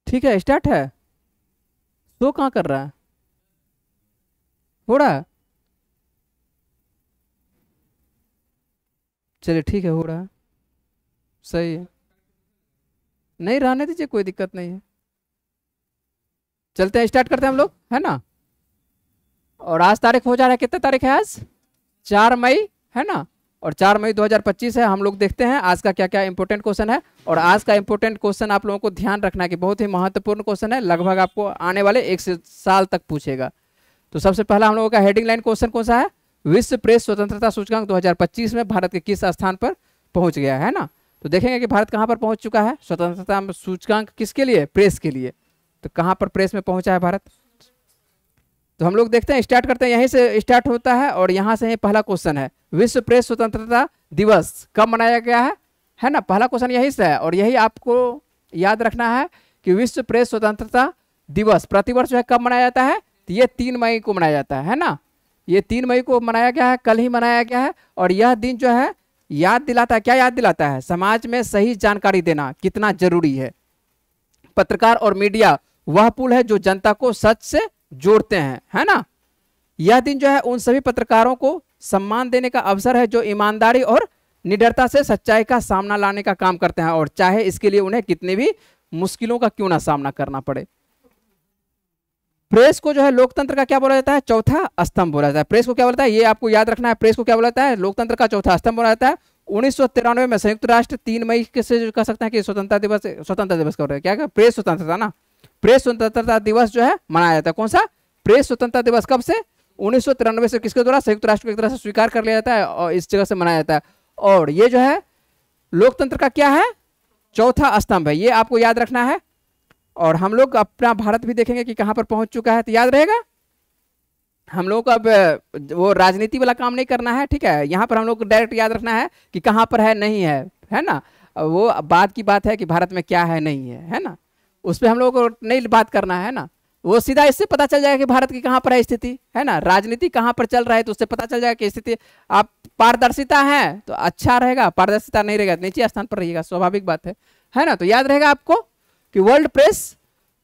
ठीक है, स्टार्ट है। शो कहाँ कर रहा है? हो रहा है? चलिए ठीक है, हो रहा है, सही है। नहीं, रहने दीजिए, कोई दिक्कत नहीं है। चलते हैं, स्टार्ट करते हैं हम लोग, है ना। और आज तारीख हो जा रहा है, कितने तारीख है आज? 4 मई, है ना। और 4 मई 2025 है। हम लोग देखते हैं आज का क्या क्या इंपॉर्टेंट क्वेश्चन है। और आज का इंपॉर्टेंट क्वेश्चन आप लोगों को ध्यान रखना है कि बहुत ही महत्वपूर्ण क्वेश्चन है, लगभग आपको आने वाले 1 साल तक पूछेगा। तो सबसे पहला हम लोगों का हेडिंग लाइन क्वेश्चन कौन सा है? विश्व प्रेस स्वतंत्रता सूचकांक 2025 में भारत के किस स्थान पर पहुंच गया है ना। तो देखेंगे कि भारत कहां पर पहुंच चुका है स्वतंत्रता सूचकांक, किसके लिए? प्रेस के लिए। तो कहां पर प्रेस में पहुंचा है भारत? तो हम लोग देखते हैं, स्टार्ट करते हैं, यहीं से स्टार्ट होता है और यहां से ही पहला क्वेश्चन है, विश्व प्रेस स्वतंत्रता दिवस कब मनाया गया है ना। पहला क्वेश्चन यही से है और यही आपको याद रखना है कि विश्व प्रेस स्वतंत्रता दिवस प्रतिवर्ष जो है कब मनाया जाता है? तो ये 3 मई को मनाया जाता है ना। ये 3 मई को मनाया गया है, कल ही मनाया गया है। और यह दिन जो है याद दिलाता है, क्या याद दिलाता है? समाज में सही जानकारी देना कितना जरूरी है। पत्रकार और मीडिया वह पुल है जो जनता को सच से जोड़ते हैं, है ना। यह दिन जो है उन सभी पत्रकारों को सम्मान देने का अवसर है जो ईमानदारी और निडरता से सच्चाई का सामना लाने का काम करते हैं, और चाहे इसके लिए उन्हें कितनी भी मुश्किलों का क्यों ना सामना करना पड़े। प्रेस को जो है लोकतंत्र का क्या बोला जाता है? चौथा स्तंभ बोला जाता है। प्रेस को क्या बोलता है? ये आपको याद रखना है। प्रेस को क्या बोला जाता है? लोकतंत्र का चौथा स्तंभ बोला जाता है। 1993 में संयुक्त राष्ट्र 3 मई से जो कह सकते हैं कि स्वतंत्रता दिवस कर रहे हैं, क्या प्रेस स्वतंत्रता ना। प्रेस स्वतंत्रता दिवस जो है मनाया जाता है। कौन सा? प्रेस स्वतंत्रता दिवस। कब से? 1993 से। किसके द्वारा? संयुक्त राष्ट्र की तरह से स्वीकार कर लिया जाता है और इस जगह से मनाया जाता है। और ये जो है लोकतंत्र का क्या है? चौथा स्तंभ है। ये आपको याद रखना है। और हम लोग अपना भारत भी देखेंगे कि कहां पर पहुंच चुका है, तो याद रहेगा। हम लोग को अब वो राजनीति वाला काम नहीं करना है, ठीक है। यहाँ पर हम लोग को डायरेक्ट याद रखना है कि कहां पर है, नहीं है ना। वो बात की बात है कि भारत में क्या है, नहीं है ना। उस पर हम लोग को नहीं बात करना है ना। वो सीधा इससे पता चल जाएगा कि भारत की कहां पर है स्थिति, है ना। राजनीति कहां पर चल रहा है तो उससे पता चल जाएगा कि स्थिति। आप पारदर्शिता है तो अच्छा रहेगा, पारदर्शिता नहीं रहेगा नीचे स्थान पर रहिएगा, स्वाभाविक बात है ना। तो याद रहेगा आपको कि वर्ल्ड प्रेस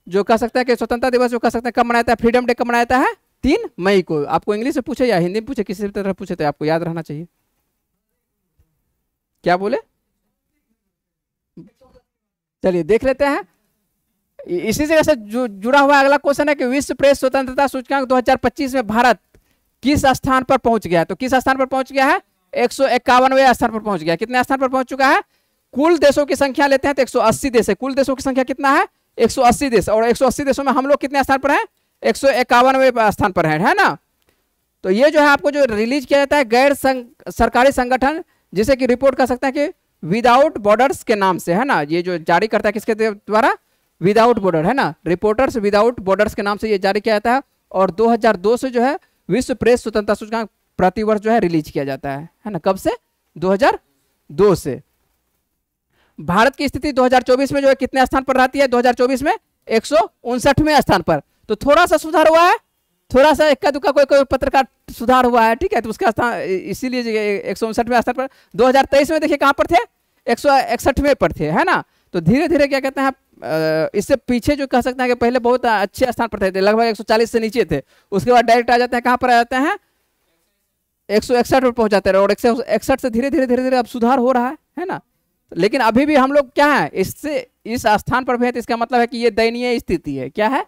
जो कह सकता है कि स्वतंत्रता दिवस जो कह सकते हैं कब मनाया जाता है? फ्रीडम डे कब मनाया जाता है? 3 मई को। आपको इंग्लिश में पूछे या हिंदी में पूछे, किसी भी तरह पूछे तो आपको याद रहना चाहिए। क्या बोले? चलिए देख लेते हैं। इसी जगह से जुड़ा हुआ अगला क्वेश्चन है कि विश्व प्रेस स्वतंत्रता सूचकांक 2025 में भारत किस स्थान पर पहुंच गया है? तो किस स्थान पर पहुंच गया है? 151वें स्थान पर पहुंच गया। कितने स्थान पर पहुंच चुका है? कुल देशों की संख्या लेते हैं तो 180 देश है। कुल देशों की संख्या कितना है? 180 देश। और 180 देशों में हम लोग कितने स्थान पर हैं? 151वें स्थान पर है ना। तो ये जो है आपको जो रिलीज किया जाता है गैर सरकारी संगठन, जिसे कि रिपोर्ट कर सकते हैं कि विदाउट बॉर्डर्स के नाम से, है ना। ये जो जारी करता है किसके द्वारा? विदाउट बॉर्डर, है ना। रिपोर्टर्स विदाउट बॉर्डर्स के नाम से ये जारी किया जाता है। और 2002 से जो है विश्व प्रेस स्वतंत्रता सूचकांक प्रतिवर्ष जो है रिलीज किया जाता है ना। कब से? 2002 से। भारत की स्थिति 2024 में जो है कितने स्थान पर रहती है? 2024 में 159वें स्थान पर। तो थोड़ा सा सुधार हुआ है, थोड़ा सा इक्का दुक्का कोई पत्रकार सुधार हुआ है, ठीक है। तो उसका स्थान इसीलिए 159वें स्थान पर। 2023 में देखिए कहां पर थे? 161वें पर थे, है ना। तो धीरे धीरे क्या कहते हैं, इससे पीछे जो कह सकते हैं कि पहले बहुत अच्छे स्थान पर थे, लगभग 140 से नीचे थे। उसके बाद डायरेक्ट आ जाते हैं, कहां पर आ जाते हैं? 161 पर पहुंच जाते हैं। और 161 से धीरे धीरे अब सुधार हो रहा है ना। लेकिन अभी भी हम लोग क्या है, इससे इस स्थान पर भी है, तो इसका मतलब है कि ये दयनीय स्थिति है। क्या है?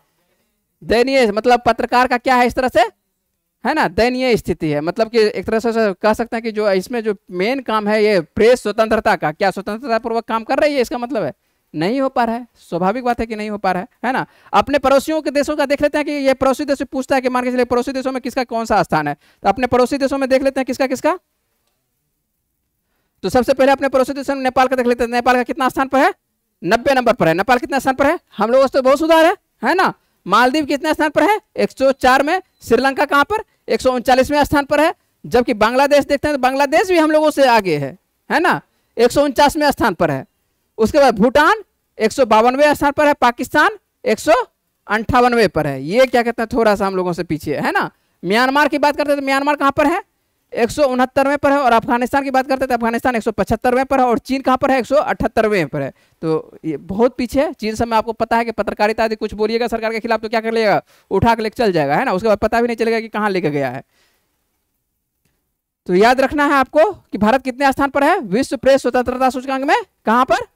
दयनीय। मतलब पत्रकार का क्या है इस तरह से, है ना, दयनीय स्थिति है। मतलब कि एक तरह से कह सकते हैं कि जो इसमें जो मेन काम है ये प्रेस स्वतंत्रता का, क्या स्वतंत्रता पूर्वक काम कर रही है? इसका मतलब है नहीं हो पा रहा है। स्वाभाविक बात है कि नहीं हो पा रहा है ना। अपने पड़ोसियों के देशों का देख लेते हैं कि ये पड़ोसी देश से पूछता है कि मान के चलिए पड़ोसी देशों में किसका कौन सा स्थान है। तो अपने पड़ोसी देशों में देख लेते हैं किसका किसका। तो सबसे पहले अपने पड़ोसी देश नेपाल का देख लेते हैं। नेपाल का कितना स्थान पर है? 90 नंबर पर है। नेपाल कितना स्थान पर है? हम लोगों से बहुत सुधार है ना। मालदीव कितने स्थान पर है? 104 में। श्रीलंका कहां पर? 139वें स्थान पर है। जबकि बांग्लादेश देखते हैं तो बांग्लादेश भी हम लोगों से आगे है ना, 149वें स्थान पर है। उसके बाद भूटान 152वें स्थान पर है। पाकिस्तान 158वें पर है। ये क्या कहते हैं, थोड़ा सा हम लोगों से पीछे है ना। म्यांमार की बात करते हैं तो म्यांमार कहां पर है? 169वें पर है, और अफगानिस्तान की बात करते हैं तो अफगानिस्तान 175वें पर है, और चीन कहाँ पर है, 178वें पर है। तो ये बहुत पीछे है चीन सब में। आपको पता है कि पत्रकारिता यदि कुछ बोलिएगा सरकार के खिलाफ तो क्या कर लेगा, उठा के लेके चल जाएगा, है ना, उसके बाद पता भी नहीं चलेगा कि कहाँ लेके गया है। तो याद रखना है आपको कि भारत कितने स्थान पर है विश्व प्रेस स्वतंत्रता सूचकांक में, कहां पर,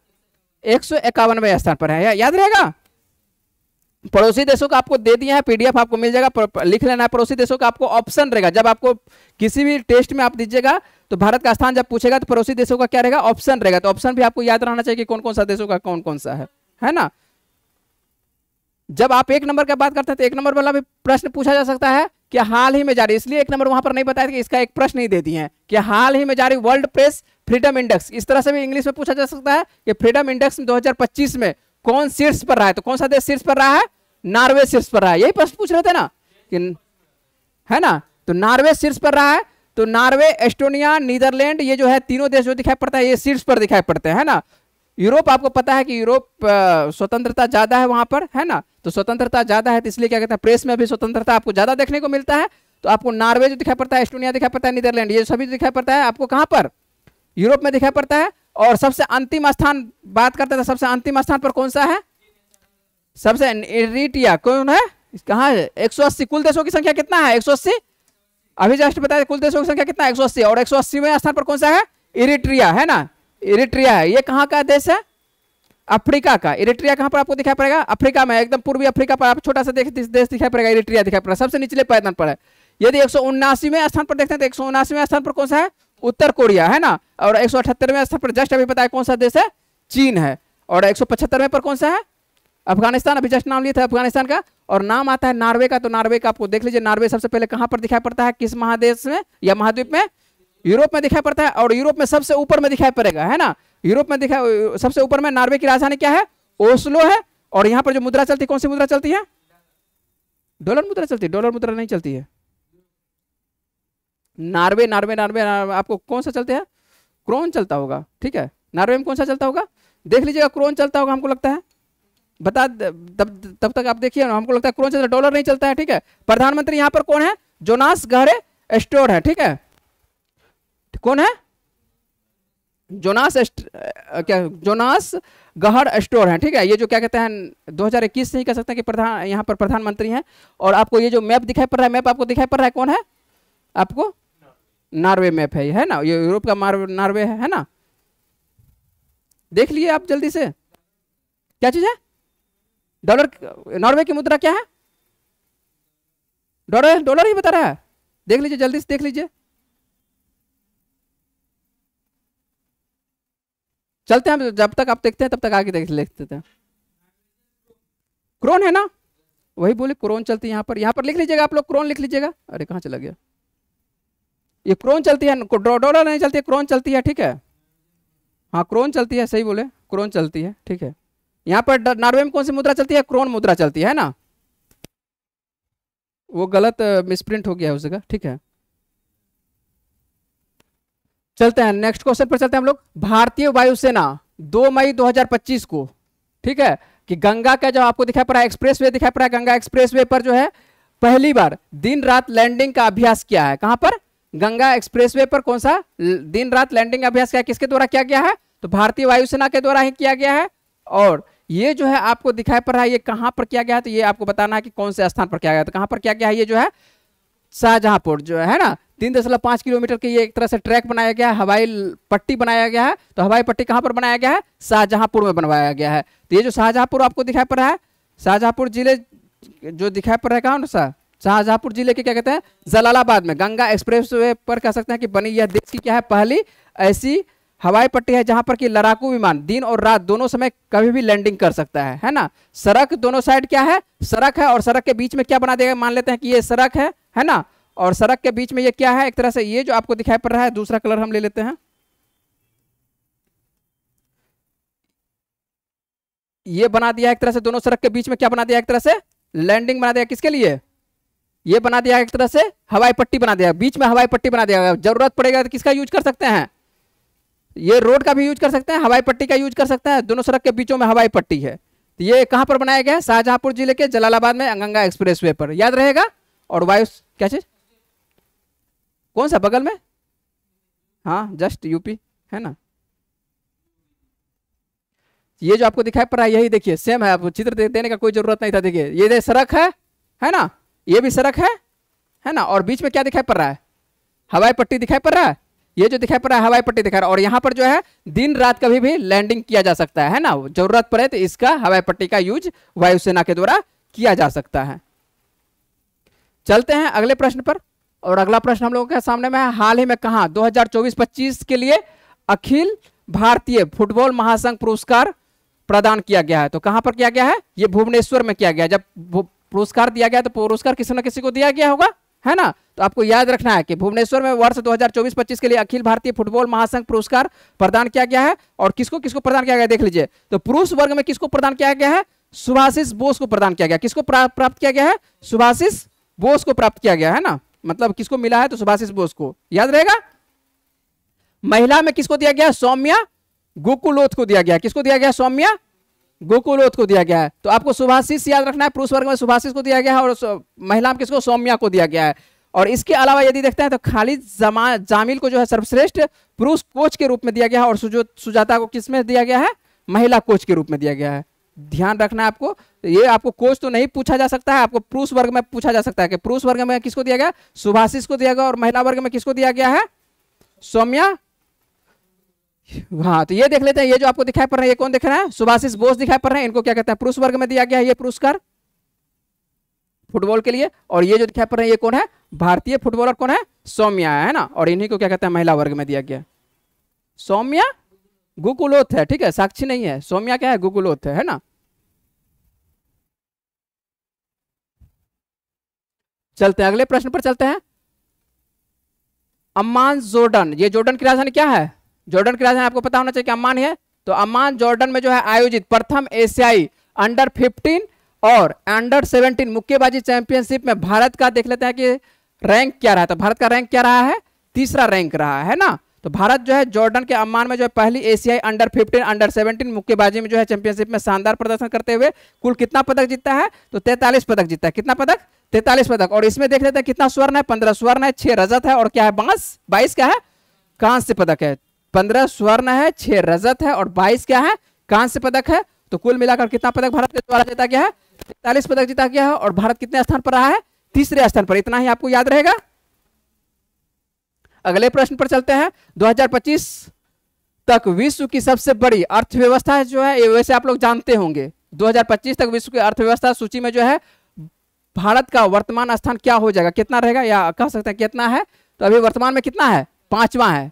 151वें स्थान पर है, याद रहेगा। पड़ोसी देशों का आपको दे दिया है, पीडीएफ आपको मिल जाएगा, लिख लेना है। पड़ोसी देशों का आपको ऑप्शन रहेगा, जब आपको किसी भी टेस्ट में आप दीजिएगा तो भारत का स्थान जब पूछेगा तो पड़ोसी देशों का क्या रहेगा, ऑप्शन रहेगा। तो ऑप्शन भी आपको याद रहना चाहिए कि कौन कौन सा देशों का कौन कौन सा है ना। जब आप 1 नंबर की बात करते हैं तो 1 नंबर वाला भी प्रश्न पूछा जा सकता है कि हाल ही में जारी, इसलिए 1 नंबर वहां पर नहीं बताया कि इसका एक प्रश्न ही दे दिए हैं कि हाल ही में जारी वर्ल्ड प्रेस फ्रीडम इंडेक्स, इस तरह से भी इंग्लिश में पूछा जा सकता है कि फ्रीडम इंडेक्स 2025 में कौन शीर्ष पर रहा है। तो कौन सा देश शीर्ष पर रहा है, नॉर्वे शीर्ष पर रहा है। यही प्रश्न पूछ रहे थे ना कि, है ना, तो नॉर्वे शीर्ष पर रहा है। तो नॉर्वे, एस्टोनिया, नीदरलैंड, ये जो है तीनों देश जो दिखाई पड़ता है ये शीर्ष पर दिखाई पड़ते हैं, है ना। यूरोप आपको पता है कि यूरोप स्वतंत्रता ज्यादा है वहां पर, है ना। तो स्वतंत्रता ज्यादा है तो इसलिए क्या कहते हैं, प्रेस में भी स्वतंत्रता आपको ज्यादा देखने को मिलता है। तो आपको नॉर्वे जो दिखाई पड़ता है, एस्टोनिया दिखाई पड़ता है, नीदरलैंड, ये सभी दिखाई पड़ता है आपको कहां पर, यूरोप में दिखाई पड़ता है। और सबसे अंतिम स्थान बात करते हैं, सबसे अंतिम स्थान पर कौन सा है, सबसे इरिट्रिया कौन है, कहां है, 180। कुल देशों की संख्या कितना है, 180। अभी जस्ट बताया कुल देशों की संख्या कितना है, 180। और 180वें स्थान पर कौन सा है, इरिट्रिया, है ना, इरिट्रिया है। ये कहाँ का देश है, अफ्रीका का। इरिट्रिया कहाँ पर आपको दिखाई पड़ेगा, अफ्रीका में, एकदम पूर्वी अफ्रीका पर। आप छोटा सा देश दिखाई पड़ेगा, इरिट्रिया दिखाई पड़ेगा, सबसे निचले पायदान पर है। यदि 179वें स्थान पर देखते हैं तो 179वें स्थान पर कौन सा है, उत्तर कोरिया, है ना। और 178वें स्थान पर जस्ट अभी बताया कौन सा देश है, चीन है। और 175वें पर कौन सा है, अफगानिस्तान, अभी जस्ट नाम लिया था अफगानिस्तान का। और नाम आता है नॉर्वे का। तो नॉर्वे का आपको देख लीजिए, नॉर्वे सबसे पहले कहां पर दिखाई पड़ता है, किस महादेश में या महाद्वीप में, यूरोप में दिखाई पड़ता है। और यूरोप में सबसे ऊपर में दिखाई पड़ेगा, है ना, यूरोप में दिखाई सबसे ऊपर में। नॉर्वे की राजधानी क्या है, ओस्लो है। और यहां पर जो मुद्रा चलती है, कौन सी मुद्रा चलती है, डॉलर मुद्रा चलती है, डॉलर मुद्रा नहीं चलती है। नॉर्वे आपको कौन सा चलते हैं, क्रोन चलता होगा, ठीक है। नॉर्वे में कौन सा चलता होगा, देख लीजिएगा, क्रोन चलता होगा हमको लगता है, बता तब तक आप देखिए ना, हमको लगता है क्रोन चलता है, डॉलर नहीं चलता है, ठीक है। प्रधानमंत्री यहां पर कौन है, जोनास गहरे स्टोर है, ठीक है। कौन है, जोनास गहर स्टोर है, ठीक है। ये जो क्या कहते हैं 2021 से ही कह सकते हैं कि यहाँ पर प्रधानमंत्री हैं। और आपको ये जो मैप दिखाई पड़ रहा है, मैप आपको दिखाई पड़ रहा है, कौन है आपको, नॉर्वे मैप है ना, ये यूरोप का नॉर्वे है ना। देख लिए आप जल्दी से, क्या चीज है, डॉलर, नॉर्वे की मुद्रा क्या है, डॉलर ही बता रहा है, देख लीजिए जल्दी से, देख लीजिए। चलते हैं, जब तक आप देखते हैं तब तक आगे देख लेते हैं। क्रोन है ना, वही बोले क्रोन चलती है यहाँ पर लिख लीजिएगा आप लोग, क्रोन लिख लीजिएगा। अरे कहाँ चला गया, ये क्रोन चलती है, डॉलर नहीं चलती है, क्रोन चलती है, ठीक है। हाँ क्रोन चलती है, सही बोले, क्रोन चलती है, ठीक है। यहाँ पर नॉर्वे में कौन सी मुद्रा चलती है, क्रोन मुद्रा चलती है ना, वो गलत मिसप्रिंट हो गया है उस जगह, ठीक है। चलते हैं नेक्स्ट क्वेश्चन पर, चलते हैं हम लोग। भारतीय वायुसेना 2 मई 2025 को, ठीक है, कि गंगा का जो आपको दिखाई पड़ा है एक्सप्रेसवे दिखाई पड़ा है, गंगा एक्सप्रेसवे पर जो है पहली बार दिन रात लैंडिंग का अभ्यास किया है। कहां पर, गंगा एक्सप्रेसवे पर कौन सा दिन रात लैंडिंग अभ्यास किया, किसके द्वारा किया गया है, तो भारतीय वायुसेना के द्वारा ही किया गया है। और ये जो है आपको दिखाई पड़ रहा है, ये कहां पर किया गया है, तो ये आपको बताना है कि कौन से स्थान पर किया गया, तो कहां पर किया गया है, ये जो है शाहजहांपुर जो है ना, 3.5 किलोमीटर की ये एक तरह से ट्रैक बनाया गया है, हवाई पट्टी बनाया गया है। तो हवाई पट्टी कहां पर बनाया गया है, शाहजहांपुर में बनवाया गया है। तो ये जो शाहजहांपुर आपको दिखाई पड़ रहा है, शाहजहांपुर जिले जो दिखाई पड़ रहा है, कहाँ सा, शाहजहांपुर जिले के क्या कहते हैं, जलालाबाद में गंगा एक्सप्रेसवे पर कह सकते हैं कि बनी यह देश की क्या है, पहली ऐसी हवाई पट्टी है जहां पर कि लड़ाकू विमान दिन और रात दोनों समय कभी भी लैंडिंग कर सकता है ना। सड़क दोनों साइड क्या है, सड़क है, और सड़क के बीच में क्या बना देगा, मान लेते हैं कि ये सड़क है ना, और सड़क के बीच में ये क्या है, एक तरह से ये जो आपको दिखाई पड़ रहा है, दूसरा कलर हम ले लेते हैं, ये बना दिया एक तरह से, दोनों सड़क के बीच में क्या बना दिया, एक तरह से लैंडिंग बना दिया, किसके लिए, ये बना दिया एक तरह से हवाई पट्टी बना दिया, बीच में हवाई पट्टी बना दिया। जरूरत पड़ेगा तो किसका यूज कर सकते हैं, ये रोड का भी यूज कर सकते हैं, हवाई पट्टी का यूज कर सकते हैं, दोनों सड़क के बीचों में हवाई पट्टी है। तो ये कहां पर बनाया गया है, शाहजहांपुर जिले के जलालाबाद में गंगा एक्सप्रेसवे पर, याद रहेगा। और वायु क्या चीज, कौन सा बगल में? हाँ जस्ट यूपी है ना। ये जो आपको दिखाई पड़ रहा है यही देखिए सेम है, आपको चित्र देने का कोई जरूरत नहीं था। देखिए ये सड़क है ना, ये भी सड़क है ना, और बीच में क्या दिखाई पड़ रहा है? हवाई पट्टी दिखाई पड़ रहा है। ये जो दिखाई पड़ रहा है हवाई पट्टी दिखा रहा है, और यहाँ पर जो है दिन रात कभी भी लैंडिंग किया जा सकता है ना, जरूरत पड़े तो इसका हवाई पट्टी का यूज वायुसेना के द्वारा किया जा सकता है। चलते हैं अगले प्रश्न पर, और अगला प्रश्न हम लोगों के सामने में है, हाल ही में कहा 2024-25 के लिए अखिल भारतीय फुटबॉल महासंघ पुरस्कार प्रदान किया गया है? तो कहां पर किया गया है? ये भुवनेश्वर में किया गया। जब पुरस्कार दिया गया तो पुरस्कार किसी न किसी को दिया गया होगा, है ना। तो आपको याद रखना है कि भुवनेश्वर में वर्ष 2024-25 के लिए अखिल भारतीय फुटबॉल महासंघ पुरस्कार प्रदान किया गया है। और किसको किसको प्रदान किया गया देख लीजिए। तो पुरुष वर्ग में किसको प्रदान किया गया है? सुभाषिस बोस को प्रदान किया गया। किसको प्राप्त किया गया है? सुभाषिस बोस को प्राप्त किया गया है ना, मतलब किसको मिला है? तो सुभाषिस बोस को, याद रहेगा। महिला में किसको दिया गया? सौम्या गोकुलोथ को दिया गया। किसको दिया गया? सौम्या गोकुलोथ को दिया गया है। तो आपको सुभाषिस याद रखना है, पुरुष वर्ग में सुभाषिस को दिया गया है, और महिला में किसको? सौम्या को दिया गया है। और इसके अलावा यदि देखते हैं तो खालिद जामिल को जो है सर्वश्रेष्ठ पुरुष कोच के रूप में दिया गया है, और सुजाता को किसमें दिया गया है? महिला कोच के रूप में दिया गया है। ध्यान रखना है आपको। तो ये आपको कोच तो नहीं पूछा जा सकता है, आपको पुरुष वर्ग में पूछा जा सकता है कि पुरुष वर्ग में किसको दिया गया? सुभाषिस को दिया गया, और महिला वर्ग में किसको दिया गया है? सौम्या। हाँ तो ये देख लेते हैं, ये जो आपको दिखाई पड़ रहा है ये कौन दिख रहा है? सुभाषिस बोस दिखाई पड़ रहे हैं। इनको क्या कहते हैं? पुरुष वर्ग में दिया गया है ये पुरस्कार फुटबॉल के लिए। और ये जो दिखाई पड़ रहे हैं ये कौन है? भारतीय फुटबॉलर कौन है? सौम्या है ना। और इन्हीं को क्या कहते हैं? महिला वर्ग में दिया गया। सौम्या गोकुलोथ है, ठीक है, साक्षी नहीं है। सौम्या क्या है? गोकुलोथ है ना। चलते हैं अगले प्रश्न पर चलते हैं। अम्मान जॉर्डन, ये जॉर्डन की राजधानी क्या है? जॉर्डन की राजधानी आपको पता होना चाहिए कि अम्मान है। तो अम्मान जॉर्डन में जो है आयोजित प्रथम एशियाई अंडर 15 और अंडर 17 मुक्केबाजी चैंपियनशिप में भारत का देख लेते हैं कि रैंक क्या रहा है। तो भारत का रैंक क्या रहा है? तीसरा रैंक रहा है ना। तो भारत जो है जॉर्डन के अम्मान में जो है पहली एशियाई अंडर 15 अंडर 17 मुक्केबाजी में जो है चैंपियनशिप में शानदार प्रदर्शन करते हुए कुल कितना पदक जीतता है? तो 43 पदक जीतता है। कितना पदक? 43 पदक। और इसमें देख लेते हैं कितना स्वर्ण है? 15 स्वर्ण है, 6 रजत है, और क्या है? 22 क्या है? कांस्य पदक है। 15 स्वर्ण है, 6 रजत है, और 22 क्या है? कांस्य पदक है। तो कुल मिलाकर कितना पदक भारत के द्वारा जीता गया है? 43 पदक जीता गया है। और भारत कितने स्थान पर रहा है? तीसरे स्थान पर। इतना ही आपको याद रहेगा। अगले प्रश्न पर चलते हैं। 2025 तक विश्व की सबसे बड़ी अर्थव्यवस्था जो है, ये वैसे आप लोग जानते होंगे, 2025 तक विश्व की अर्थव्यवस्था सूची में जो है भारत का वर्तमान स्थान क्या हो जाएगा? कितना रहेगा, या कह सकते हैं कितना है? तो अभी वर्तमान में कितना है? 5वां है।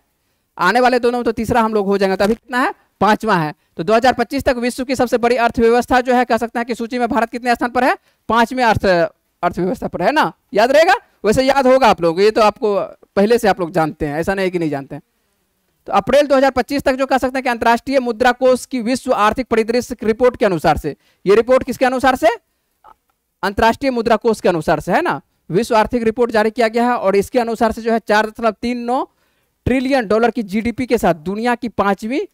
आने वाले दोनों में तो तीसरा हम लोग हो जाएंगे। तो अभी कितना है? 5वां है। तो 2025 तक विश्व की सबसे बड़ी अर्थव्यवस्था जो है कह सकते हैं कि सूची में भारत कितने स्थान पर है? 5वें अर्थव्यवस्था पर है ना। याद रहेगा, वैसे याद होगा आप लोग, ये तो आपको पहले से आप लोग जानते हैं, ऐसा नहीं कि नहीं जानते हैं। तो अप्रैल 2025 तक जो कह सकते हैं कि अंतर्राष्ट्रीय मुद्रा कोष की विश्व आर्थिक परिदृश्य रिपोर्ट के अनुसार से, ये रिपोर्ट किसके अनुसार से? अंतर्राष्ट्रीय मुद्रा कोष के अनुसार से, है ना। विश्व आर्थिक रिपोर्ट जारी किया गया है, और इसके अनुसार से जो है 4.39 ट्रिलियन डॉलर की जीडीपी के साथ दुनिया की 5वीं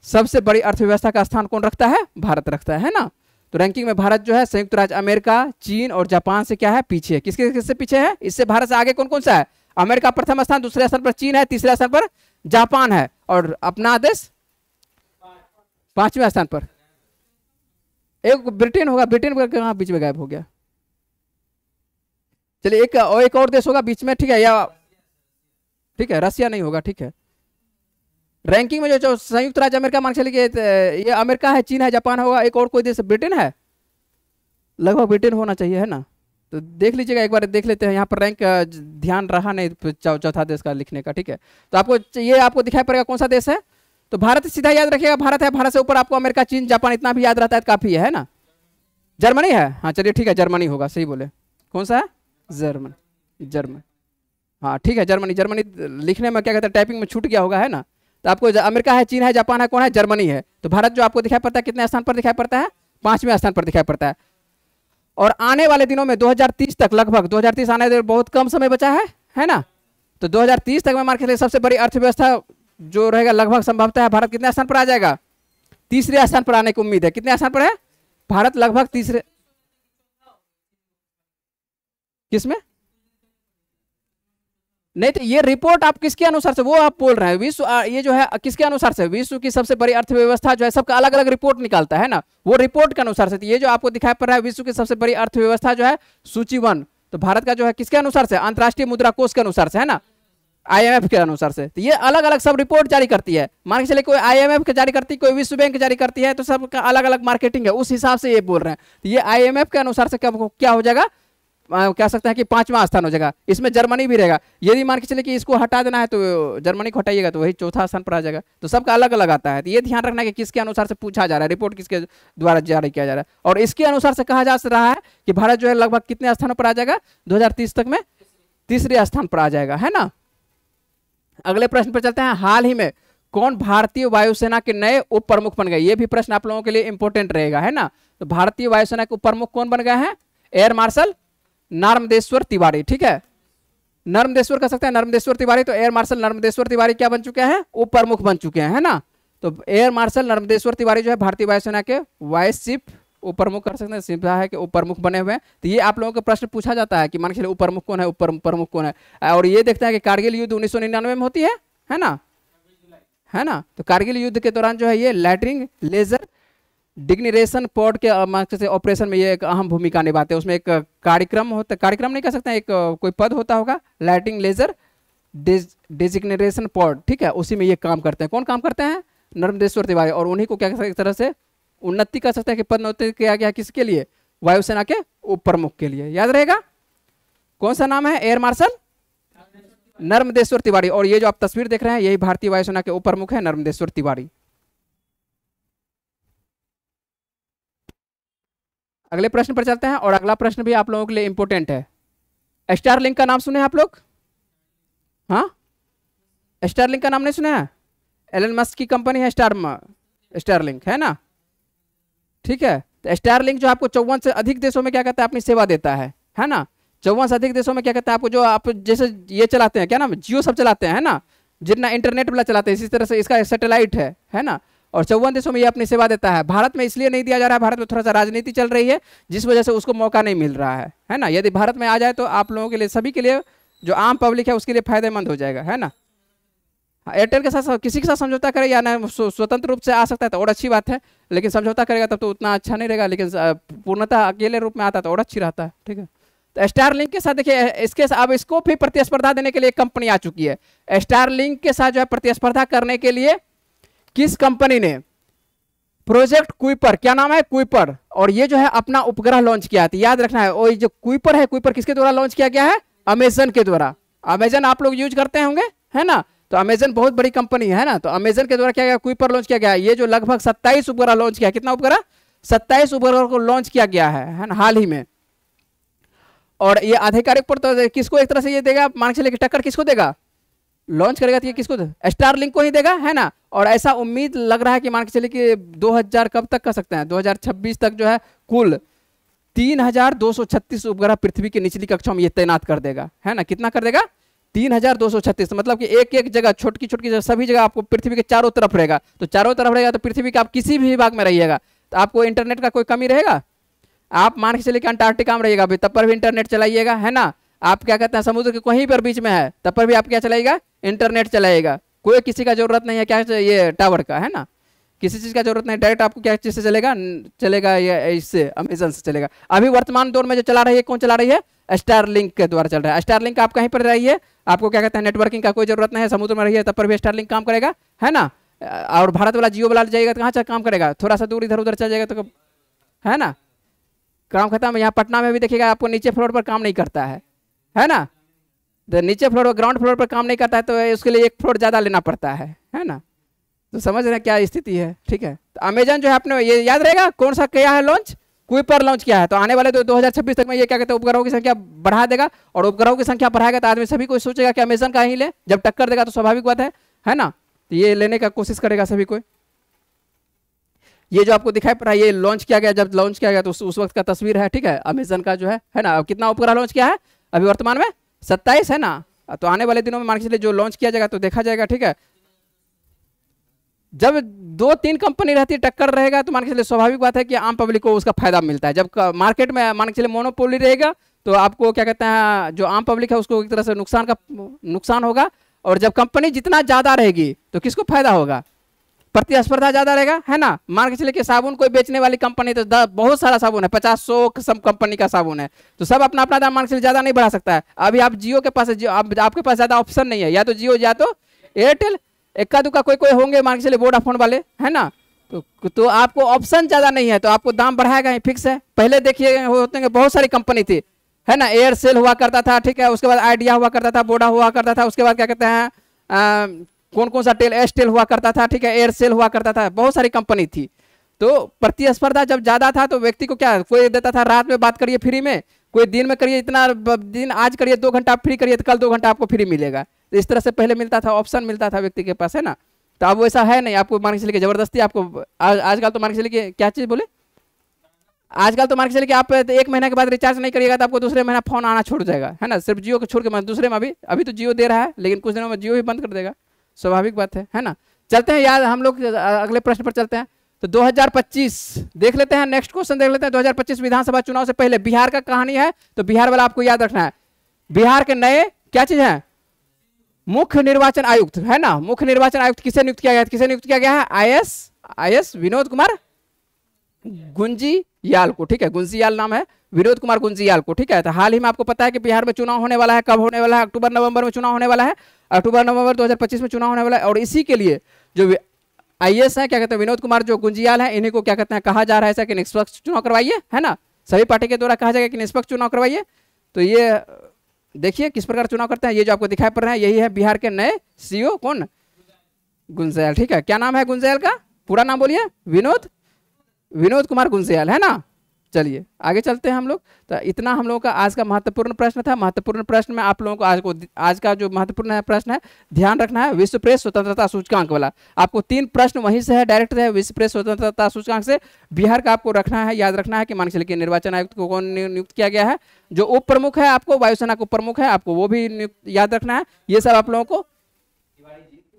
सबसे बड़ी अर्थव्यवस्था का स्थान कौन रखता है? भारत रखता है ना। तो रैंकिंग में भारत जो है संयुक्त राज्य अमेरिका, चीन और जापान से क्या है? पीछे है। किसके किससे पीछे है? इससे भारत से आगे कौन कौन सा है? अमेरिका प्रथम स्थान, दूसरे स्थान पर चीन है, तीसरे स्थान पर जापान है, और अपना देश 5वें स्थान पर। एक ब्रिटेन होगा, ब्रिटेन कहाँ बीच में गायब हो गया? चलिए एक और देश होगा बीच में, ठीक है, या ठीक है रसिया नहीं होगा, ठीक है। रैंकिंग में जो संयुक्त राज्य अमेरिका मान चलिए ये अमेरिका है, चीन है, जापान होगा, एक और कोई देश ब्रिटेन है, लगभग ब्रिटेन होना चाहिए, है ना। तो देख लीजिएगा एक बार, देख लेते हैं यहाँ पर रैंक ध्यान रहा नहीं चौथा देश का लिखने का, ठीक है। तो आपको ये आपको दिखाई पड़ेगा कौन सा देश है? तो भारत सीधा याद रखिएगा, भारत है। भारत से ऊपर आपको अमेरिका, चीन, जापान इतना भी याद रहता है काफी है ना। जर्मनी है, हाँ चलिए ठीक है, जर्मनी होगा, सही बोले। कौन सा है? जर्मन, हाँ ठीक है, जर्मनी लिखने में क्या कहते हैं, टाइपिंग में छूट गया होगा, है ना। तो आपको अमेरिका है, चीन है, जापान है, कौन है? जर्मनी है। तो भारत जो आपको दिखाई पड़ता है कितने स्थान पर दिखाई पड़ता है? 5वें स्थान पर दिखाई पड़ता है। और आने वाले दिनों में 2030 तक, लगभग 2030 आने में बहुत कम समय बचा है ना। तो 2030 तक में मान के चलिए सबसे बड़ी अर्थव्यवस्था जो रहेगा, लगभग संभवतः है भारत कितने स्थान पर आ जाएगा? तीसरे स्थान पर आने की उम्मीद है। कितने स्थान पर है भारत? लगभग तीसरे। किसमें? नहीं तो ये रिपोर्ट आप किसके अनुसार से, वो आप बोल रहे हैं विश्व ये जो है किसके अनुसार से, विश्व की सबसे बड़ी अर्थव्यवस्था जो है सबका अलग अलग रिपोर्ट निकालता है ना, वो रिपोर्ट के अनुसार से। तो ये जो आपको दिखाई पड़ रहा है विश्व की सबसे बड़ी अर्थव्यवस्था जो है सूची 1, तो भारत का जो है किसके अनुसार से, अंतर्राष्ट्रीय मुद्रा कोष के अनुसार से, है ना, IMF के अनुसार से। तो ये अलग अलग सब रिपोर्ट जारी करती है, मान के चलिए कोई IMF के जारी करती है, कोई विश्व बैंक जारी करती है, तो सबका अलग अलग मार्केटिंग है, उस हिसाब से ये बोल रहे हैं। तो ये IMF के अनुसार से क्या हो जाएगा, कह सकते हैं कि 5वां स्थान हो जाएगा। इसमें जर्मनी भी रहेगा, यदि मान के चलिए कि इसको हटा देना है तो जर्मनी को हटाइएगा तो वही 4था स्थान पर आ जाएगा। तो सबका अलग अलग आता है, तो ये ध्यान रखना कि किसके अनुसार से पूछा जा रहा है, रिपोर्ट किसके द्वारा जारी किया जा रहा है। और इसके अनुसार से कहा जा रहा है कि भारत जो है लगभग कितने स्थानों पर आ जाएगा, 2030 तक में 3रे स्थान पर आ जाएगा, है ना। अगले प्रश्न पर चलते हैं। हाल ही में कौन भारतीय वायुसेना के नए उप प्रमुख बन गए, ये भी प्रश्न आप लोगों के लिए इंपॉर्टेंट रहेगा, है ना। तो भारतीय वायुसेना के उप प्रमुख कौन बन गए हैं, एयर मार्शल नर्मदेश्वर तिवारी, ठीक है, नर्मदेश्वर कह सकते हैं, नर्मदेश्वर तिवारी। तो एयर मार्शल नर्मदेश्वर तिवारी क्या बन चुके हैं, उप प्रमुख बन चुके हैं, है ना। तो एयर मार्शल नर्मदेश्वर तिवारी जो है भारतीय वायुसेना के वाइस चीफ उप प्रमुख कर सकते हैं, सीधा है कि उप प्रमुख बने हुए हैं। तो ये आप लोगों को प्रश्न पूछा जाता है कि मान के चलिए उप प्रमुख कौन है, उप प्रमुख कौन है। और ये देखते हैं कि कारगिल युद्ध 1999 में होती है ना, है ना। तो कारगिल युद्ध के दौरान जो है ये लैटरिंग लेजर डिग्निरेशन पॉड के से ऑपरेशन में ये एक अहम भूमिका निभाते हैं। उसमें एक कार्यक्रम होता है, कार्यक्रम नहीं कह सकते हैं, एक कोई पद होता होगा, लैटरिंग लेजर डिजिग्नेशन पॉड, ठीक है, उसी में ये काम करते हैं। कौन काम करते हैं, नर्मदेश्वर तिवारी। और उन्हीं को क्या एक तरह से उन्नति कर सकते हैं कि पदोन्नति किया गया किसके लिए, वायुसेना के उप प्रमुख के लिए। याद रहेगा कौन सा नाम है, एयर मार्शल नर्मदेश्वर तिवारी। और ये जो आप तस्वीर देख रहे हैं यही भारतीय वायुसेना के उप प्रमुख है, नर्मदेश्वर तिवारी। अगले प्रश्न पर चलते हैं, और अगला प्रश्न भी आप लोगों के लिए इंपॉर्टेंट है। स्टारलिंक का नाम सुने हैं आप लोग, हाँ, स्टारलिंक का नाम नहीं सुने हैं, एलन मस्क की कंपनी है स्टारलिंक, है ना, ठीक है। तो स्टारलिंक जो आपको 54 से अधिक देशों में क्या कहता है, अपनी सेवा देता है ना। 54 से अधिक देशों में क्या कहता है आपको, जो आप जैसे ये चलाते हैं, क्या नाम, जियो सब चलाते हैं, है ना, जितना इंटरनेट वाला चलाते हैं, इसी तरह से इसका सैटेलाइट है ना। और 54 देशों में ये अपनी सेवा देता है। भारत में इसलिए नहीं दिया जा रहा है, भारत में थोड़ा सा राजनीति चल रही है जिस वजह से उसको मौका नहीं मिल रहा है ना। यदि भारत में आ जाए तो आप लोगों के लिए, सभी के लिए, जो आम पब्लिक है उसके लिए फायदेमंद हो जाएगा, है ना। एयरटेल के साथ किसी के साथ समझौता करे या ना स्वतंत्र रूप से आ सकता है तो और अच्छी बात है, लेकिन समझौता करेगा तब तो उतना अच्छा नहीं रहेगा, लेकिन पूर्णतः अकेले रूप में आता है तो और अच्छी रहता है, ठीक है। तो स्टारलिंक के साथ देखिए, इसके अब इसको भी प्रतिस्पर्धा देने के लिए एक कंपनी आ चुकी है। स्टारलिंक के साथ जो है प्रतिस्पर्धा करने के लिए किस कंपनी ने प्रोजेक्ट कुइपर, क्या नाम है, कुइपर, और ये जो है अपना उपग्रह लॉन्च किया है। याद रखना है, और जो कुइपर है, कुइपर किसके द्वारा लॉन्च किया गया है, अमेजन के द्वारा। अमेजन आप लोग यूज करते होंगे, है ना। तो अमेजन बहुत बड़ी कंपनी है ना, तो अमेजन के द्वारा क्या गया, कुइपर लॉन्च किया गया। ये जो लगभग 27 उपग्रह लॉन्च किया, कितना उपग्रह, 27 उपग्रह को लॉन्च किया गया है ना, हाल ही में। और ये आधिकारिक पर तो किसको एक तरह से ये देगा, मान के चलिए टक्कर किसको देगा, लॉन्च करेगा तो ये किसको, स्टारलिंक को ही देगा, है ना। और ऐसा उम्मीद लग रहा है कि मान के चलिए कि 2000 कब तक कर सकते हैं, 2026 तक जो है कुल 3236 उपग्रह पृथ्वी की निचली कक्षाओं में ये तैनात कर देगा, है ना। कितना कर देगा, 3236, मतलब कि एक एक जगह, छोटकी छोटकी जगह, सभी जगह आपको पृथ्वी के चारों तरफ रहेगा। तो चारों तरफ रहेगा तो पृथ्वी के आप किसी भी भाग में रहिएगा तो आपको इंटरनेट का कोई कमी रहेगा। आप मान के चलिए कि अंटार्कटिका में रहिएगा तब पर भी इंटरनेट चलाइएगा, है ना। आप क्या कहते हैं, समुद्र के कहीं पर बीच में है तब पर भी आप क्या चलाएगा, इंटरनेट चलाएगा। कोई किसी का जरूरत नहीं है क्या, ये टावर का, है ना, किसी चीज़ का जरूरत नहीं, डायरेक्ट आपको क्या चीज़ से चलेगा ये इससे, अमेजन से चलेगा। अभी वर्तमान दौर में जो चला रही है, कौन चला रही है, स्टारलिंक के द्वारा चल रहा है। स्टारलिंक आप कहीं पर रहिए, आपको क्या कहते हैं, नेटवर्किंग का कोई जरूरत नहीं है, समुद्र में रहिए तब पर भी स्टारलिंक काम करेगा, है ना। और भारत वाला जियो वाला जाएगा तो कहाँ काम करेगा, थोड़ा सा दूर इधर उधर चल जाएगा तो, है ना, काम खत्म। यहाँ पटना में भी देखिएगा आपको नीचे फ्लोर पर काम नहीं करता है ना। तो नीचे फ्लोर पर, ग्राउंड फ्लोर पर काम नहीं करता है तो उसके लिए एक फ्लोर ज़्यादा लेना पड़ता है ना। तो समझ रहे हैं क्या स्थिति है, ठीक है। तो अमेजन जो है अपने, ये याद रहेगा कौन सा किया है लॉन्च, कुइपर लॉन्च किया है। तो आने वाले 2026 तक में ये क्या कहते हैं, उपग्रहों की संख्या बढ़ा देगा। और उपग्रहों की संख्या बढ़ाएगा तो आदमी सभी कोई सोचेगा कि अमेजन का ही ले, जब टक्कर देगा तो स्वाभाविक बात है ना। तो ये लेने का कोशिश करेगा सभी कोई। ये जो आपको दिखाई पड़ रहा है, ये लॉन्च किया गया, जब लॉन्च किया गया तो उस वक्त का तस्वीर है, ठीक है, अमेजन का जो है ना। अब कितना उपग्रह लॉन्च किया है अभी वर्तमान में, 27 है ना। तो आने वाले दिनों में मान के चलिए जो लॉन्च किया जाएगा तो देखा जाएगा, ठीक है। जब 2-3 कंपनी रहती है, टक्कर रहेगा तो मान के चलिए स्वाभाविक बात है कि आम पब्लिक को उसका फायदा मिलता है। जब मार्केट में मान के चलिए मोनोपोली रहेगा तो आपको क्या कहते हैं, जो आम पब्लिक है उसको एक तरह से नुकसान होगा। और जब कंपनी जितना ज़्यादा रहेगी तो किसको फायदा होगा, प्रतिस्पर्धा ज़्यादा रहेगा, है ना। मान के चलिए कि साबुन कोई बेचने वाली कंपनी तो बहुत सारा साबुन है, 50-100 सब कंपनी का साबुन है, तो सब अपना अपना दाम मान के चलिए ज़्यादा नहीं बढ़ा सकता है। अभी आप जियो के पास है, आपके पास ज़्यादा ऑप्शन नहीं है, या तो जियो या तो एयरटेल, इक्का दुक्का कोई कोई होंगे मान के चलिए वोडाफोन वाले, है ना। तो आपको ऑप्शन ज़्यादा नहीं है तो आपको दाम बढ़ाएगा ही, फिक्स है। पहले देखिए होते हैं बहुत सारी कंपनी थी, है ना, एयरसेल हुआ करता था, ठीक है, उसके बाद आइडिया हुआ करता था, वोडा हुआ करता था, उसके बाद क्या कहते हैं कौन कौन सा एयरटेल हुआ करता था, ठीक है, एयरसेल हुआ करता था, बहुत सारी कंपनी थी। तो प्रतिस्पर्धा जब ज़्यादा था तो व्यक्ति को क्या, कोई देता था रात में बात करिए फ्री में, कोई दिन में करिए, इतना दिन आज करिए 2 घंटा आप फ्री करिए तो कल 2 घंटा आपको फ्री मिलेगा। तो इस तरह से पहले मिलता था, ऑप्शन मिलता था व्यक्ति के पास, है ना। तो अब वैसा है नहीं, आपको मान के चलिए जबरदस्ती आपको आजकल तो मान के चलिए क्या चीज़ बोले, आजकल तो मान के चलिए कि आप 1 महीने के बाद रिचार्ज नहीं करिएगा तो आपको दूसरे महीना फोन आना छोड़ जाएगा, है ना। सिर्फ जियो को छोड़ के दूसरे में अभी तो जियो दे रहा है, लेकिन कुछ दिनों में जियो ही बंद कर देगा, स्वाभाविक बात है ना। चलते हैं यार, हम लोग अगले प्रश्न पर चलते हैं। तो 2025 देख लेते हैं, नेक्स्ट क्वेश्चन देख लेते हैं। 2025 विधानसभा चुनाव से पहले बिहार का कहानी है, तो बिहार वाला आपको याद रखना है। बिहार के नए क्या चीज है, मुख्य निर्वाचन आयुक्त, है ना। मुख्य निर्वाचन आयुक्त किसे नियुक्त किया गया, किसे नियुक्त किया गया है, आईएएस विनोद कुमार गुंजियाल को, ठीक है, गुंजियाल नाम है, विनोद कुमार गुंजियाल को, ठीक है। तो हाल ही में आपको पता है कि बिहार में चुनाव होने वाला है, कब होने वाला है, अक्टूबर-नवंबर में चुनाव होने वाला है, अक्टूबर-नवंबर 2025 में चुनाव होने वाला है। और इसी के लिए जो आईएएस है, क्या कहते हैं, विनोद कुमार जो गुंजियाल है, इन्हीं को क्या कहते हैं, कहा जा रहा है ऐसा कि निष्पक्ष चुनाव करवाइए, है ना। सभी पार्टी के द्वारा कहा जाएगा कि निष्पक्ष चुनाव करवाइए। तो ये देखिए किस प्रकार चुनाव करते हैं, ये जो आपको दिखाई पड़ रहा है यही है बिहार के नए सीईओ, कौन, गुंजियाल, ठीक है। क्या नाम है गुंजियाल का, पूरा नाम बोलिए, विनोद कुमार गुंजियाल, है ना। चलिए आगे चलते हैं हम लोग। तो इतना हम लोगों का आज का महत्वपूर्ण प्रश्न था। महत्वपूर्ण प्रश्न में आप लोगों को आज का जो महत्वपूर्ण प्रश्न है ध्यान रखना है, विश्व प्रेस स्वतंत्रता सूचकांक वाला। आपको 3 प्रश्न वहीं से है, डायरेक्ट है विश्व प्रेस स्वतंत्रता सूचकांक से। बिहार का आपको रखना है, याद रखना है कि मान के चलिए निर्वाचन आयुक्त को कौन नियुक्त किया गया है, जो उप प्रमुख है, आपको वायुसेना का उप प्रमुख है, आपको वो भी याद रखना है। ये सब आप लोगों को,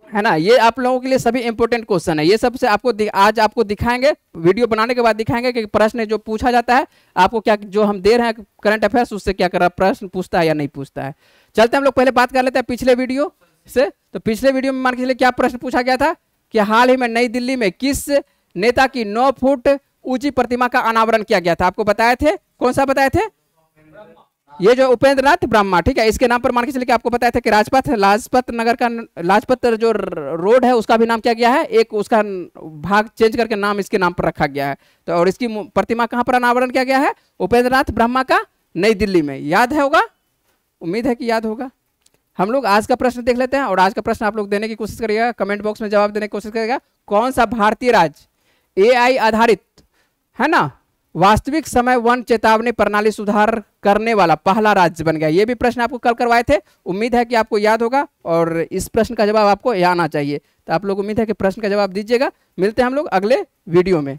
है ना, ये आप लोगों के लिए सभी इंपॉर्टेंट क्वेश्चन है। ये सबसे आपको आज आपको दिखाएंगे, वीडियो बनाने के बाद दिखाएंगे कि प्रश्न जो पूछा जाता है आपको क्या, जो हम दे रहे हैं करंट अफेयर्स, उससे क्या कर रहा है, प्रश्न पूछता है या नहीं पूछता है। चलते हम लोग पहले बात कर लेते हैं पिछले वीडियो से। तो पिछले वीडियो में मान के चलिए क्या प्रश्न पूछा गया था कि हाल ही में नई दिल्ली में किस नेता की 9 फुट ऊंची प्रतिमा का अनावरण किया गया था। आपको बताए थे, कौन सा बताए थे, ये जो उपेंद्र नाथ ब्रह्मा, ठीक है। इसके नाम पर मान के चलिए कि आपको बताया था कि लाजपत नगर का, लाजपत जो रोड है उसका भी नाम क्या गया है, एक उसका भाग चेंज करके नाम इसके नाम पर रखा गया है। तो और इसकी प्रतिमा कहाँ पर अनावरण किया गया है, उपेंद्र नाथ ब्रह्मा का, नई दिल्ली में। याद है होगा, उम्मीद है कि याद होगा। हम लोग आज का प्रश्न देख लेते हैं, और आज का प्रश्न आप लोग देने की कोशिश करिएगा, कमेंट बॉक्स में जवाब देने की कोशिश करिएगा। कौन सा भारतीय राज्य AI आधारित, है ना, वास्तविक समय वन चेतावनी प्रणाली सुधार करने वाला पहला राज्य बन गया। ये भी प्रश्न आपको कल करवाए थे, उम्मीद है कि आपको याद होगा, और इस प्रश्न का जवाब आपको आना चाहिए। तो आप लोग उम्मीद है कि प्रश्न का जवाब दीजिएगा। मिलते हैं हम लोग अगले वीडियो में।